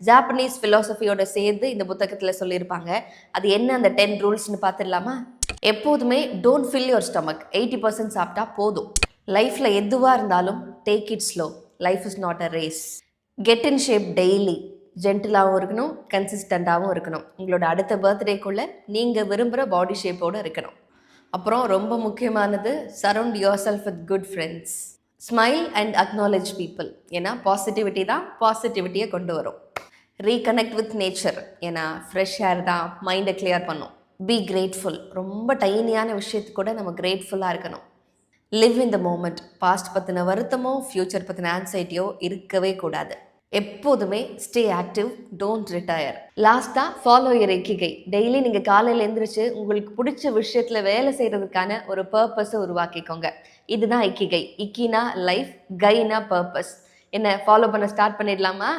Japanese ஃபிலாசபியோட சேர்ந்து இந்த புத்தகத்தில் சொல்லியிருப்பாங்க. அது என்ன அந்த 10 ரூல்ஸ்னு பார்த்துடலாமா? எப்போதுமே டோன்ட் ஃபில் யுவர் ஸ்டமக், 80% சாப்பிட்டா போதும். லைஃப்பில் எதுவாக இருந்தாலும் take it slow, life is not a race. Get in shape daily, ஜென்டிலாகவும் இருக்கணும், கன்சிஸ்டண்ட்டாகவும் இருக்கணும். உங்களோட அடுத்த பர்த்டேக்குள்ளே நீங்கள் விரும்புகிற பாடி ஷேப்போடு இருக்கணும். அப்புறம் ரொம்ப முக்கியமானது, surround your self with good friends. Smile and acknowledge people, ஏன்னா பாசிட்டிவிட்டி தான் பாசிட்டிவிட்டியை கொண்டு வரும். ரீகனெக்ட் வித் நேச்சர், ஏன்னா ஃப்ரெஷ் ஏர் தான் மைண்டை கிளியர் பண்ணும். பி கிரேட்ஃபுல், ரொம்ப டைனியான விஷயத்துக்கு கூட நம்ம கிரேட்ஃபுல்லாக இருக்கணும். Live in the moment, past பற்றின வருத்தமோ ஃப்யூச்சர் பற்றின ஆன்சைட்டியோ இருக்கவே கூடாது. எப்போதுமே ஸ்டே ஆக்டிவ், டோன்ட் ரிட்டையர். லாஸ்ட்டாக ஃபாலோ யுவர் இக்கிகை. டெய்லி நீங்கள் காலையில் எழுந்திரிச்சு உங்களுக்கு பிடிச்ச விஷயத்தில் வேலை செய்கிறதுக்கான ஒரு பர்பஸை உருவாக்கிக்கோங்க. இதுதான் இக்கிகை. இக்கினா லைஃப், கைனா பர்பஸ். என்ன ஃபாலோ பண்ண ஸ்டார்ட் பண்ணிடலாமா?